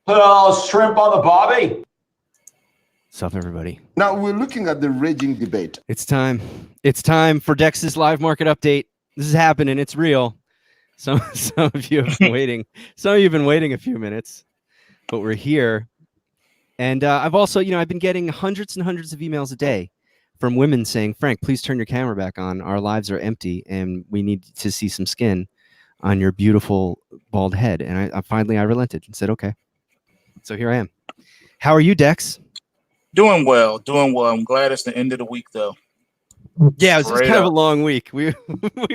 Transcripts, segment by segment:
Hello, shrimp on the bobby. What's up, everybody? Now we're looking at the raging debate. It's time. It's time for Dex's live market update. This is happening. It's real. Some of you have been waiting. Some of you have been waiting a few minutes, but we're here. And I've also, I've been getting hundreds and hundreds of emails a day from women saying, Frank, please turn your camera back on. Our lives are empty and we need to see some skin on your beautiful bald head. And I finally relented and said, okay. So here I am. How are you, Dex? Doing well. I'm glad it's the end of the week, though. Yeah, it was just kind of a long week. We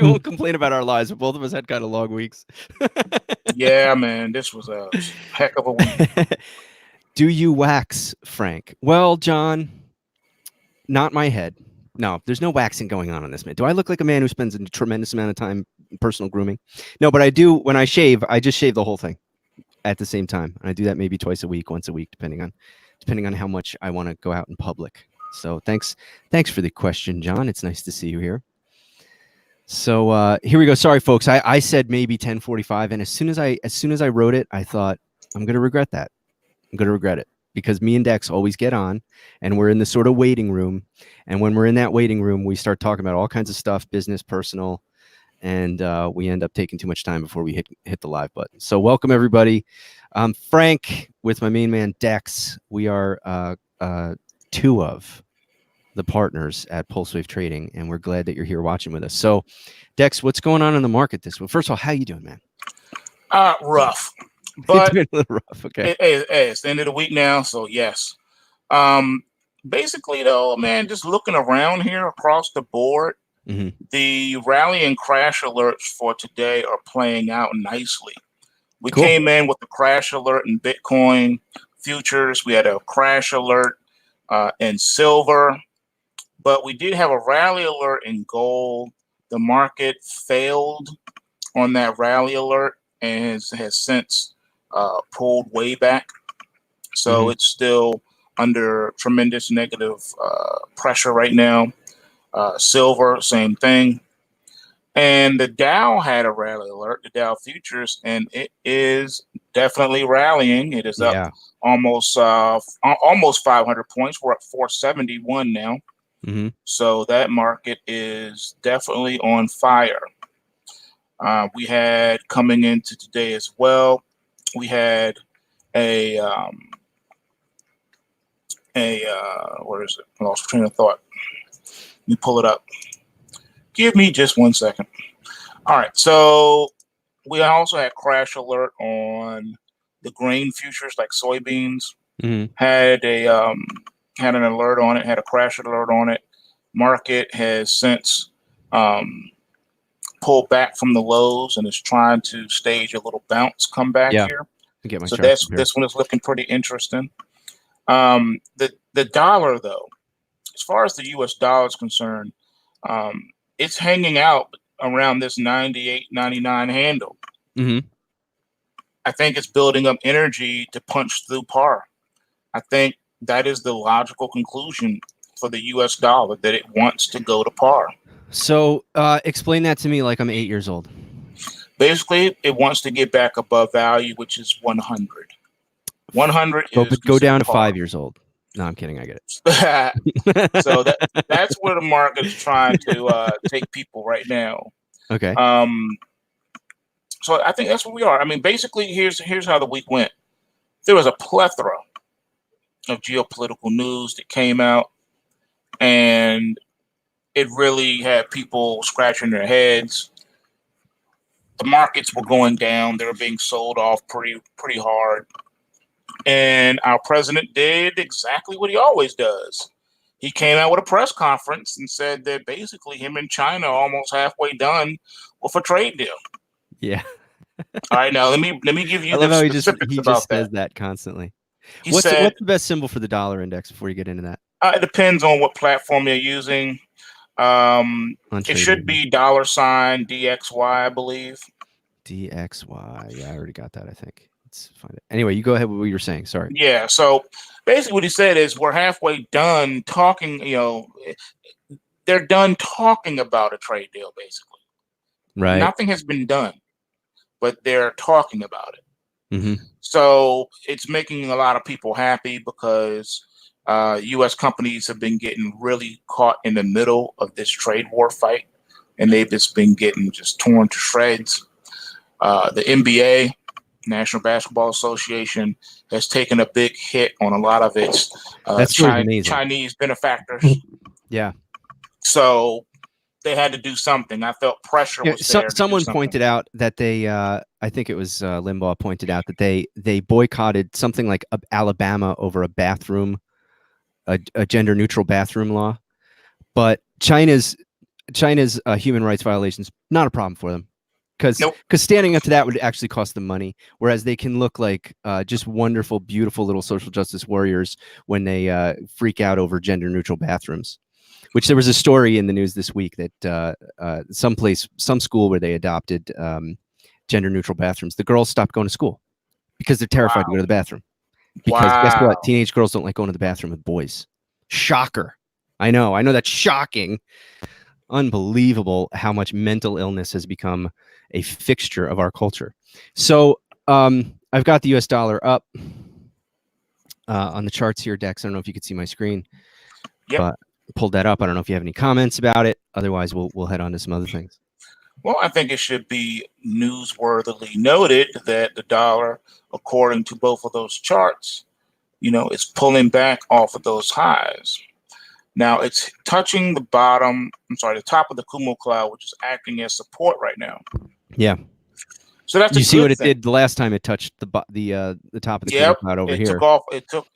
won't complain about our lives, but both of us had kind of long weeks. Yeah, man, this was a heck of a week. Do you wax, Frank? Well, John, not my head. No, there's no waxing going on this, man. Do I look like a man who spends a tremendous amount of time in personal grooming? No, but I do. When I shave, I just shave the whole thing at the same time. And I do that maybe twice a week, once a week, depending on how much I want to go out in public. So thanks for the question, John. It's nice to see you here. So here we go. Sorry, folks. I said maybe 10:45, and as soon as I wrote it, I thought I'm going to regret that. I'm going to regret it because me and Dex always get on, and we're in this sort of waiting room. And when we're in that waiting room, we start talking about all kinds of stuff, business, personal, and we end up taking too much time before we hit the live button. So welcome everybody. Frank with my main man Dex. We are two of the partners at PulseWave Trading, and we're glad that you're here watching with us. So, Dex, what's going on in the market this week? First of all, how you doing, man? Rough, but a little rough. Okay. It's the end of the week now, so yes. Basically, though, man, just looking around here across the board, the rally and crash alerts for today are playing out nicely. We came in with the crash alert in Bitcoin futures. We had a crash alert in silver, but we did have a rally alert in gold. The market failed on that rally alert and has since pulled way back. So it's still under tremendous negative pressure right now. Silver, same thing. And the Dow had a rally alert, the Dow futures, and it is definitely rallying. It is up almost 500 points. We're at 471 now. So that market is definitely on fire. We had coming into today as well, we had a where is it? I lost train of thought. Let me pull it up. Give me just 1 second. All right. So we also had crash alert on the grain futures, like soybeans. Had an alert on it. Had a crash alert on it. Market has since pulled back from the lows and is trying to stage a little bounce comeback here. So this one is looking pretty interesting. The dollar, though, as far as the U.S. dollar is concerned, it's hanging out around this 98, 99 handle. I think it's building up energy to punch through par. I think that is the logical conclusion for the U.S. dollar, that it wants to go to par. So explain that to me like I'm 8 years old. Basically, it wants to get back above value, which is 100. 100 is go down to 5 years old. No, I'm kidding. I get it. So that's where the market is trying to take people right now. Okay. So I think that's where we are. I mean, basically, here's how the week went. There was a plethora of geopolitical news that came out, and it really had people scratching their heads. The markets were going down. They were being sold off pretty hard. And our president did exactly what he always does. He came out with a press conference and said that basically him and China are almost halfway done with a trade deal. Yeah. All right, now let me give you the specifics he about just that. says that constantly. What's the best symbol for the dollar index before you get into that? It depends on what platform you're using. It should be $DXY, I believe. DXY. Yeah, I already got that, I think. Let's find it. Anyway, you go ahead with what you were saying. Sorry. Yeah. So basically what he said is we're halfway done talking, they're done talking about a trade deal, basically. Right. Nothing has been done, but they're talking about it. So it's making a lot of people happy because U.S. companies have been getting really caught in the middle of this trade war fight, and they've just been getting just torn to shreds. The NBA, National Basketball Association, has taken a big hit on a lot of its Chinese benefactors. Yeah. So they had to do something. I felt pressure was there. Someone pointed out that they, I think it was Limbaugh pointed out that they boycotted something like Alabama over a bathroom, a gender neutral bathroom law, but China's human rights violations not a problem for them because standing up to that would actually cost them money, whereas they can look like just wonderful, beautiful little social justice warriors when they freak out over gender neutral bathrooms. Which there was a story in the news this week that some school where they adopted gender neutral bathrooms, the girls stopped going to school because they're terrified to go to the bathroom. Because guess what? Teenage girls don't like going to the bathroom with boys. Shocker. I know that's shocking. Unbelievable how much mental illness has become a fixture of our culture. So I've got the US dollar up on the charts here, Dex. I don't know if you could see my screen. Yep. But pulled that up. I don't know if you have any comments about it. Otherwise, we'll head on to some other things. Well, I think it should be newsworthily noted that the dollar, according to both of those charts, is pulling back off of those highs. Now it's touching the top of the Kumo cloud, which is acting as support right now. Yeah. So that's you see what it did the last time it touched the top of the Kumo cloud over here. Took off.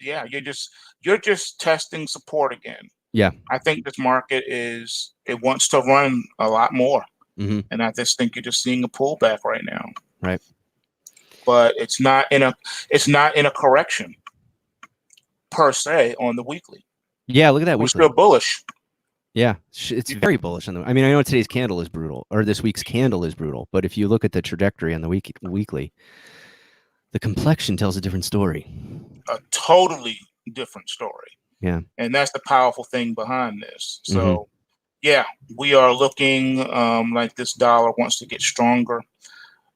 You're just testing support again. Yeah. I think this market it wants to run a lot more. And I just think you're just seeing a pullback right now. Right. But it's not in a correction per se on the weekly. Yeah, look at that. We're still bullish. Yeah, it's very bullish on them. I mean, I know today's candle is brutal, or this week's candle is brutal, but if you look at the trajectory on the weekly, the complexion tells a different story. A totally different story. Yeah. And that's the powerful thing behind this. So, yeah, we are looking like this dollar wants to get stronger.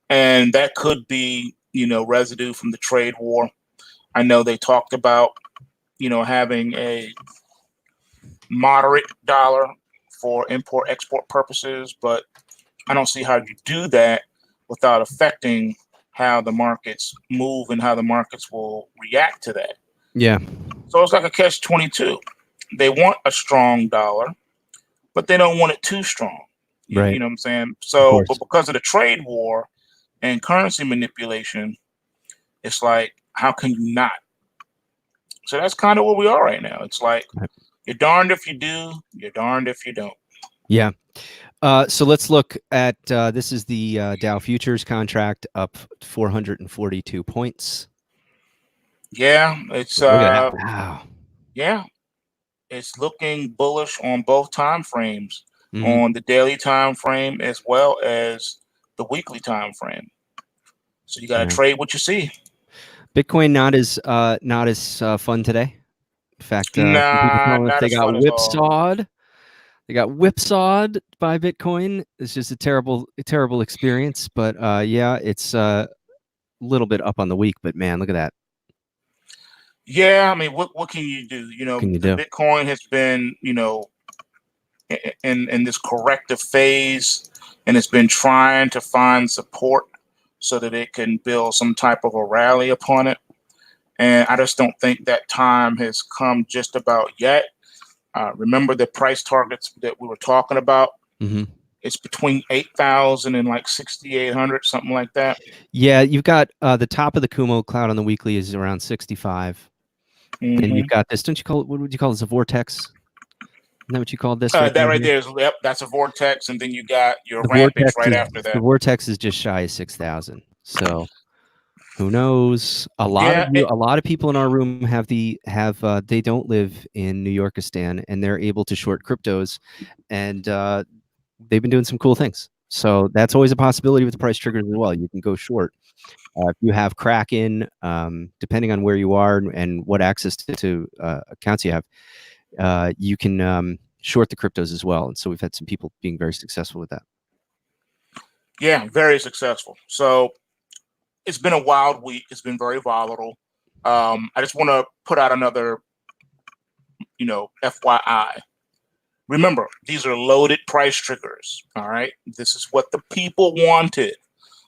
And that could be, residue from the trade war. I know they talked about, having a moderate dollar for import-export purposes, but I don't see how you do that without affecting how the markets move and how the markets will react to that. Yeah. So it's like a catch-22. They want a strong dollar, but they don't want it too strong. Right. You know what I'm saying? So, but because of the trade war and currency manipulation, it's like, how can you not? So that's kind of where we are right now. It's like, you're darned if you do, you're darned if you don't. Yeah. So let's look at, this is the Dow futures contract up 442 points. Yeah, it's look at that. Wow. Yeah, it's looking bullish on both time frames, on the daily time frame as well as the weekly time frame. So you got to trade what you see. Bitcoin not as fun today. In fact, they got whipsawed. They got whipsawed by Bitcoin. It's just a terrible experience. But yeah, it's a little bit up on the week. But man, look at that. Yeah, I mean, what can you do? Bitcoin has been, in this corrective phase, and it's been trying to find support so that it can build some type of a rally upon it. And I just don't think that time has come just about yet. Remember the price targets that we were talking about? It's between 8,000 and like 6,800, something like that. Yeah, you've got the top of the Kumo cloud on the weekly is around 65. Then you've got this. Don't you call it? What would you call this? A vortex? Isn't that what you called this? That right there is, yep, that's a vortex, and then you got your rampage right after that. The vortex is just shy of 6,000. So who knows? A lot of people in our room they don't live in New Yorkistan, and they're able to short cryptos, and they've been doing some cool things. So that's always a possibility with the price triggers as well. You can go short. If you have Kraken, depending on where you are and what access to accounts you have, you can short the cryptos as well. And so we've had some people being very successful with that. Yeah, very successful. So it's been a wild week. It's been very volatile. I just want to put out another, FYI. Remember, these are loaded price triggers. All right. This is what the people wanted.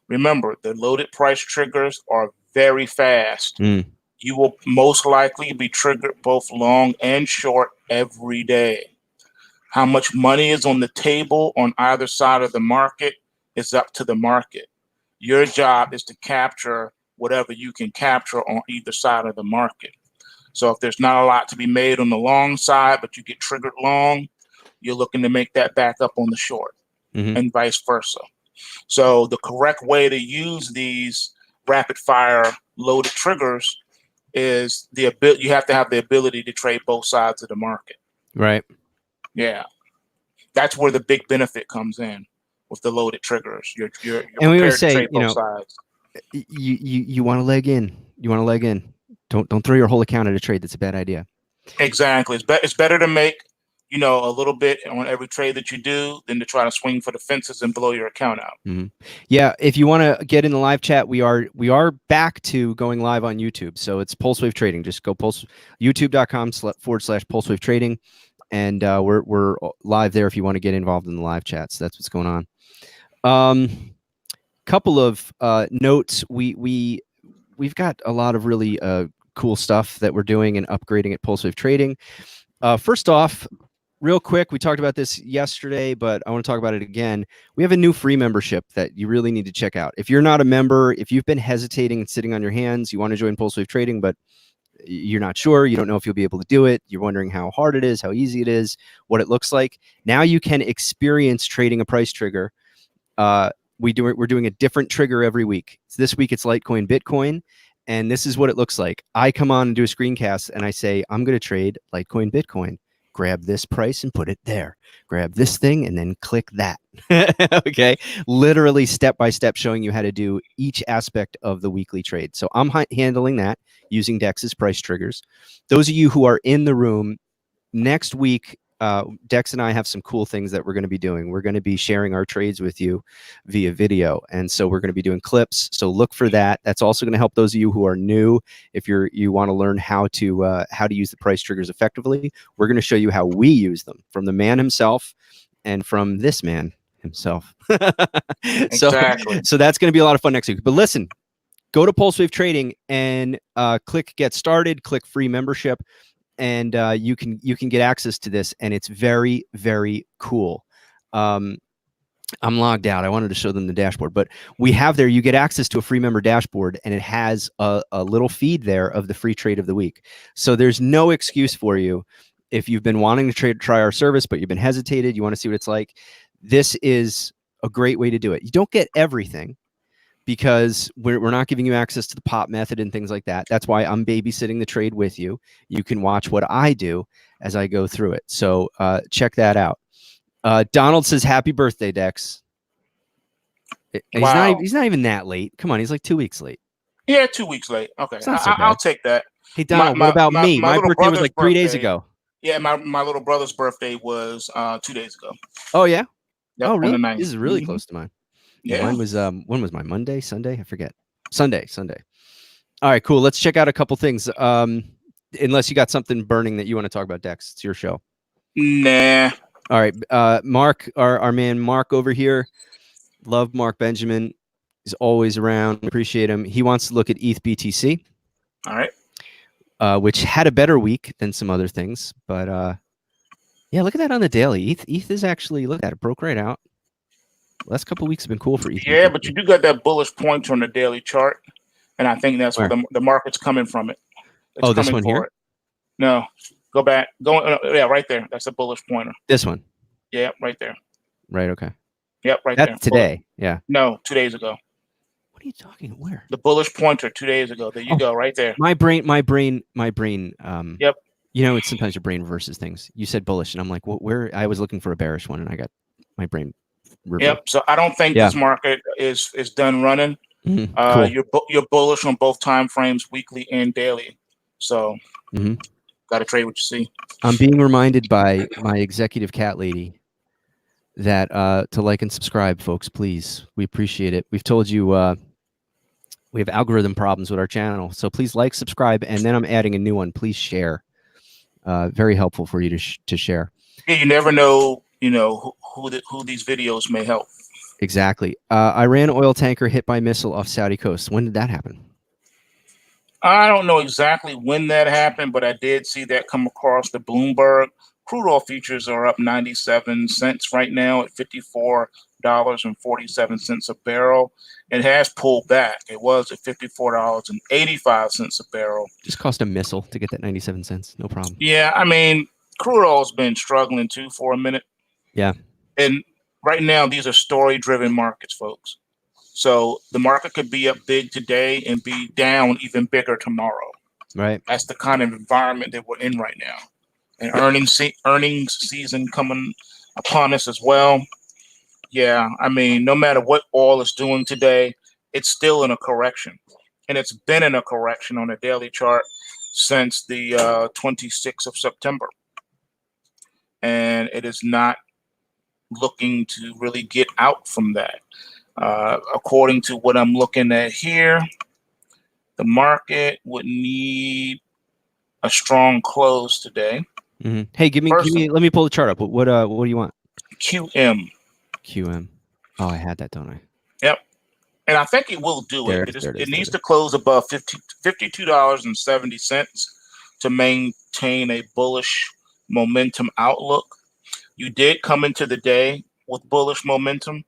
Remember, the loaded price triggers are very fast. You will most likely be triggered both long and short every day. How much money is on the table on either side of the market is up to the market. Your job is to capture whatever you can capture on either side of the market. So if there's not a lot to be made on the long side, but you get triggered long, you're looking to make that back up on the short, and vice versa. So the correct way to use these rapid fire loaded triggers is you have to have the ability to trade both sides of the market. Right. Yeah. That's where the big benefit comes in with the loaded triggers. You're and we prepared would say, to trade both sides. You want to leg in. You want to leg in. Don't throw your whole account at a trade. That's a bad idea. Exactly. It's better to make, a little bit on every trade that you do than to try to swing for the fences and blow your account out. Yeah. If you want to get in the live chat, we are back to going live on YouTube. So it's PulseWave Trading. Just go youtube.com/PulseWave Trading. And we're live there if you want to get involved in the live chats. That's what's going on. Couple of notes. We've got a lot of really cool stuff that we're doing and upgrading at PulseWave Trading. First off, real quick, we talked about this yesterday, but I want to talk about it again. We have a new free membership that you really need to check out. If you're not a member, if you've been hesitating and sitting on your hands, you want to join PulseWave Trading, but you're not sure, you don't know if you'll be able to do it, you're wondering how hard it is, how easy it is, what it looks like. Now you can experience trading a price trigger. We're doing a different trigger every week. So this week it's Litecoin, Bitcoin, and this is what it looks like. I come on and do a screencast and I say, I'm going to trade Litecoin, Bitcoin. Grab this price and put it there. Grab this thing and then click that. Okay. Literally step by step showing you how to do each aspect of the weekly trade. So I'm handling that using Dex's price triggers. Those of you who are in the room next week, Dex and I have some cool things that we're going to be doing. We're going to be sharing our trades with you via video. And so we're going to be doing clips. So look for that. That's also going to help those of you who are new. If you want to learn how to use the price triggers effectively, we're going to show you how we use them from the man himself and from this man himself. Exactly. So that's going to be a lot of fun next week. But listen, go to PulseWave Trading and click get started, click free membership. And you can get access to this, and it's very, very cool. I'm logged out. I wanted to show them the dashboard, but we have there, you get access to a free member dashboard, and it has a little feed there of the free trade of the week. So there's no excuse for you if you've been wanting to try our service, but you've been hesitated, you want to see what it's like. This is a great way to do it. You don't get everything, because we're not giving you access to the pop method and things like that. That's why I'm babysitting the trade with you. You can watch what I do as I go through it. So check that out. Donald says, happy birthday, Dex. Wow. He's not even that late. Come on, he's like 2 weeks late. Yeah, 2 weeks late. Okay, I'll take that. Hey, Donald, what about me? My birthday was like 3 days ago. Yeah, my little brother's birthday was 2 days ago. Oh, yeah? Yep, oh, really? On the 9th. This is really close to mine. Yeah. Mine was when was my Monday, Sunday? I forget. Sunday. All right, cool. Let's check out a couple things. Unless you got something burning that you want to talk about, Dex. It's your show. Nah. All right. Mark, our man Mark over here. Love Mark Benjamin. He's always around. Appreciate him. He wants to look at ETH BTC. All right. Which had a better week than some other things. But yeah, look at that on the daily. ETH is actually, look at it, broke right out. Last couple of weeks have been cool for ETH. Yeah, but you do got that bullish pointer on the daily chart, and I think that's where the market's coming from. It's this one here? No, go back. Yeah, right there. That's a bullish pointer. This one? Yeah, right there. Right, okay. Yep, right there. That's today, yeah. No, 2 days ago. What are you talking? Where? The bullish pointer 2 days ago. There you go, right there. My brain. Yep. You know, it's sometimes your brain reverses things. You said bullish, and I'm like, where? I was looking for a bearish one, and I got my brain reversed. Yep. So I don't think this market is done running. Cool. You're bullish on both time frames, weekly and daily. So got to trade what you see. I'm being reminded by my executive cat lady that to like and subscribe, folks, please. We appreciate it. We've told you We have algorithm problems with our channel. So please like, subscribe, and then I'm adding a new one. Please share. Very helpful for you to share. Yeah, you never know, who these videos may help. Exactly. Iran oil tanker hit by missile off Saudi coast. When did that happen? I don't know exactly when that happened, but I did see that come across the Bloomberg. Crude oil futures are up 97 cents right now at $54.47 a barrel. It has pulled back. It was at $54.85 a barrel. Just cost a missile to get that 97 cents. No problem. Yeah, I mean, crude oil's been struggling too for a minute. Yeah. And right now, these are story-driven markets, folks. So the market could be up big today and be down even bigger tomorrow. Right. That's the kind of environment that we're in right now. And earnings season coming upon us as well. Yeah, I mean, no matter what oil is doing today, it's still in a correction. And it's been in a correction on a daily chart since the 26th of September. And it is not looking to really get out from that. According to what I'm looking at here, the market would need a strong close today. Mm-hmm. Hey, give me. Let me pull the chart up. What do you want? QM. QM. Oh, I had that, don't I? Yep. And I think it will do there it. It needs to close above $52.70 to maintain a bullish momentum outlook. You did come into the day with bullish momentum,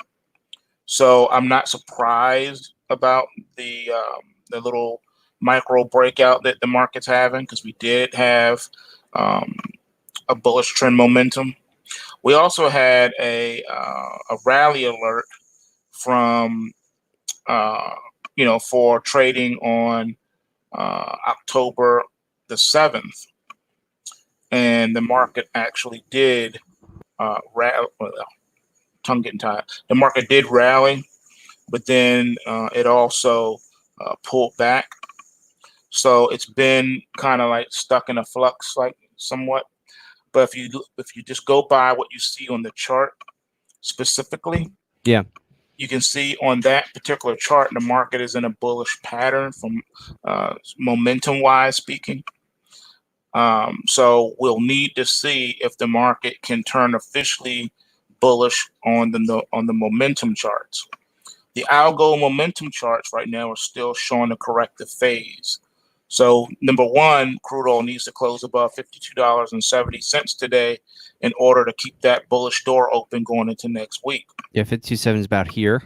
so I'm not surprised about the little micro breakout that the market's having, because we did have a bullish trend momentum. We also had a rally alert from for trading on October the 7th, and the market actually did rally. Tongue getting tired. The market did rally, but then it also pulled back. So it's been kind of like stuck in a flux, like somewhat. But if you just go by what you see on the chart specifically, yeah, you can see on that particular chart the market is in a bullish pattern from momentum-wise speaking. So we'll need to see if the market can turn officially bullish on the momentum charts. The algo momentum charts right now are still showing a corrective phase. So number one, crude oil needs to close above $52.70 today in order to keep that bullish door open going into next week. Yeah, 52.7 is about here.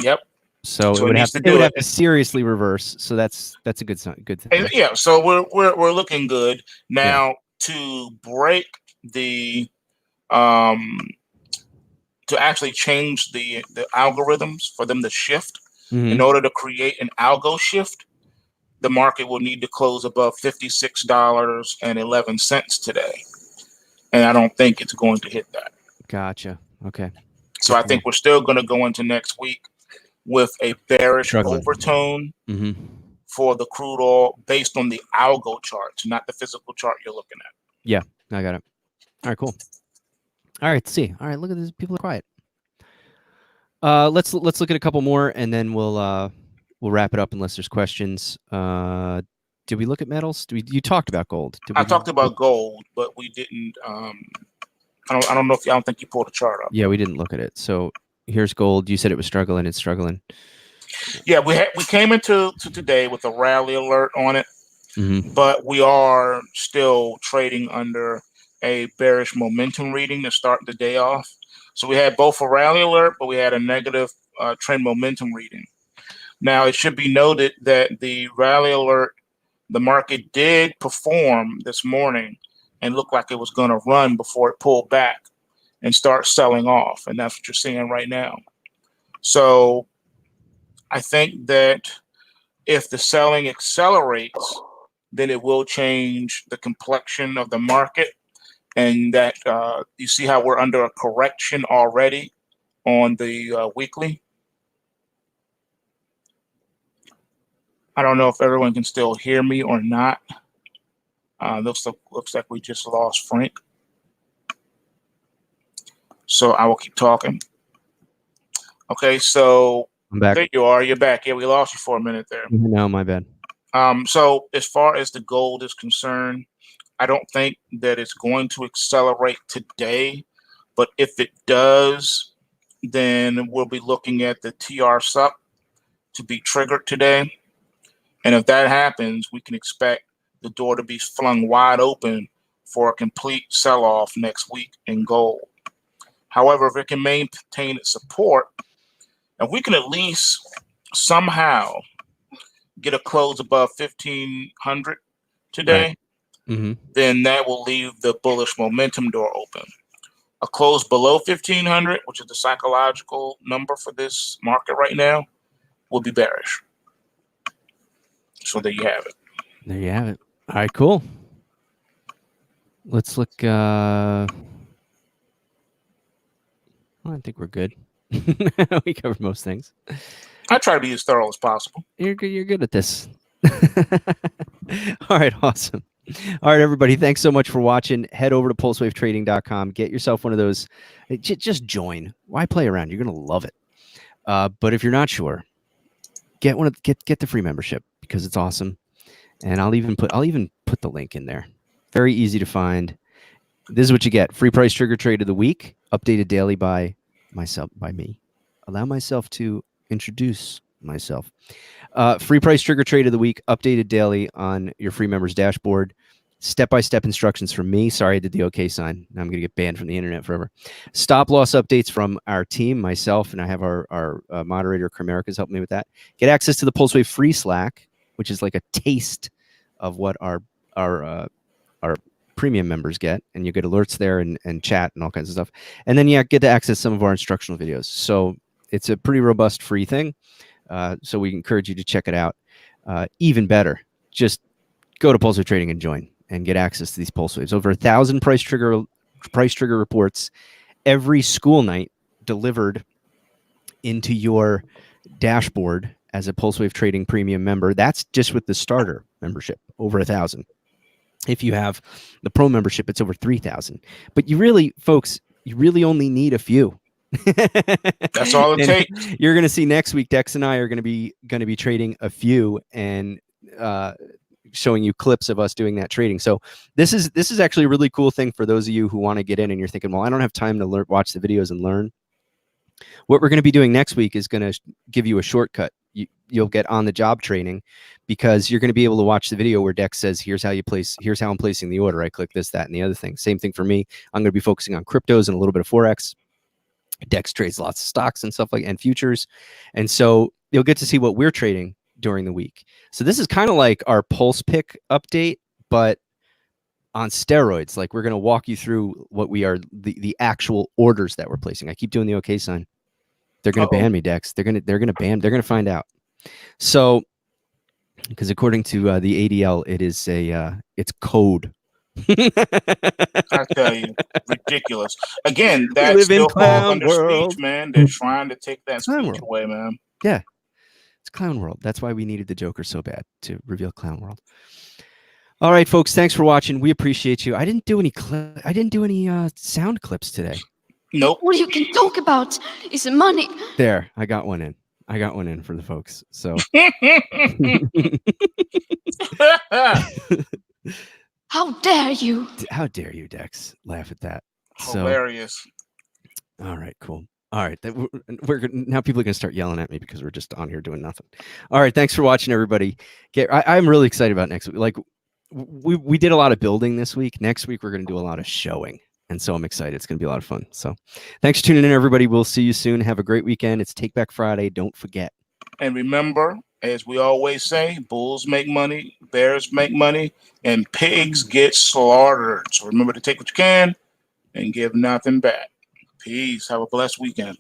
Yep. So it would have to seriously reverse. So that's a good sign. Good thing. Yeah. So we're looking good now. To break the to actually change the algorithms for them to shift. In order to create an algo shift, the market will need to close above $56.11 today. And I don't think it's going to hit that. Gotcha. Okay. So I think we're still going to go into next week with a bearish overtone for the crude oil based on the algo charts, not the physical chart you're looking at. Yeah, I got it. All right, cool. All right, let's see. All right, look at this. People are quiet. Let's look at a couple more, and then we'll wrap it up unless there's questions. Did we look at metals? You talked about gold. I talked about gold, but we didn't. I don't think you pulled the chart up. Yeah, we didn't look at it. So here's gold. You said it was struggling. It's struggling. Yeah, we came into today with a rally alert on it, but we are still trading under a bearish momentum reading to start the day off. So we had both a rally alert, but we had a negative trend momentum reading. Now, it should be noted that the rally alert, the market did perform this morning and looked like it was going to run before it pulled back and start selling off. And that's what you're seeing right now. So I think that if the selling accelerates, then it will change the complexion of the market. And that you see how we're under a correction already on the weekly. I don't know if everyone can still hear me or not. Looks like we just lost Frank. So I will keep talking. Okay, so I'm back. There you are. You're back. Yeah, we lost you for a minute there. No, my bad. So as far as the gold is concerned, I don't think that it's going to accelerate today, but if it does, then we'll be looking at the TR sup to be triggered today. And if that happens, we can expect the door to be flung wide open for a complete sell-off next week in gold. However, if it can maintain its support, and we can at least somehow get a close above 1,500 today, right. Then that will leave the bullish momentum door open. A close below 1,500, which is the psychological number for this market right now, will be bearish. So there you have it. There you have it. All right, cool. Let's look. I think we're good. We covered most things. I try to be as thorough as possible. You're good. You're good at this. All right, awesome. All right, everybody. Thanks so much for watching. Head over to pulsewavetrading.com. Get yourself one of those. Just join. Why play around? You're gonna love it. But if you're not sure, get one. Get the free membership because it's awesome. And I'll even put the link in there. Very easy to find. This is what you get: free price trigger trade of the week, updated daily by me. Allow myself to introduce myself. Free price trigger trade of the week, updated daily on your free members dashboard. Step-by-step instructions from me. Sorry, I did the OK sign. Now I'm going to get banned from the internet forever. Stop loss updates from our team, myself, and I have our moderator, Kramerica's helping me with that. Get access to the PulseWave free Slack, which is like a taste of what our premium members get, and you get alerts there and chat and all kinds of stuff. And then get to access some of our instructional videos. So it's a pretty robust free thing. So we encourage you to check it out. Even better, just go to PulseWave Trading and join and get access to these pulse waves. Over 1,000 price trigger reports every school night delivered into your dashboard as a PulseWave Trading premium member. That's just with the starter membership, over 1,000. If you have the pro membership, it's over 3,000. But you really, folks, you really only need a few. That's all it takes. You're going to see next week, Dex and I are going to be trading a few and showing you clips of us doing that trading. So this is actually a really cool thing for those of you who want to get in and you're thinking, well, I don't have time to watch the videos and learn. What we're going to be doing next week is going to give you a shortcut. You'll get on the job training because you're going to be able to watch the video where Dex says, here's how I'm placing the order. I click this, that, and the other thing. Same thing for me. I'm going to be focusing on cryptos and a little bit of forex. Dex trades lots of stocks and stuff and futures. And so you'll get to see what we're trading during the week. So this is kind of like our pulse pick update, but on steroids. Like we're going to walk you through what we are, the actual orders that we're placing. I keep doing the OK sign. They're going to ban me, Dex. They're going to find out. So, because according to the ADL, it's code. I tell you, ridiculous. Again, that still falls under speech, man. They're trying to take that speech away, man. Yeah, it's Clown World. That's why we needed the Joker so bad to reveal Clown World. All right, folks. Thanks for watching. We appreciate you. I didn't do any sound clips today. Nope. All you can talk about is money. There, I got one in for the folks. So. How dare you? How dare you, Dex? Laugh at that. Hilarious. So, all right, cool. All right, we're now people are gonna start yelling at me because we're just on here doing nothing. All right, thanks for watching, everybody. I'm really excited about next week. Like we did a lot of building this week. Next week we're gonna do a lot of showing, and so I'm excited. It's gonna be a lot of fun. So, thanks for tuning in, everybody. We'll see you soon. Have a great weekend. It's Take Back Friday. Don't forget. And remember, as we always say, bulls make money, bears make money, and pigs get slaughtered. So remember to take what you can and give nothing back. Peace. Have a blessed weekend.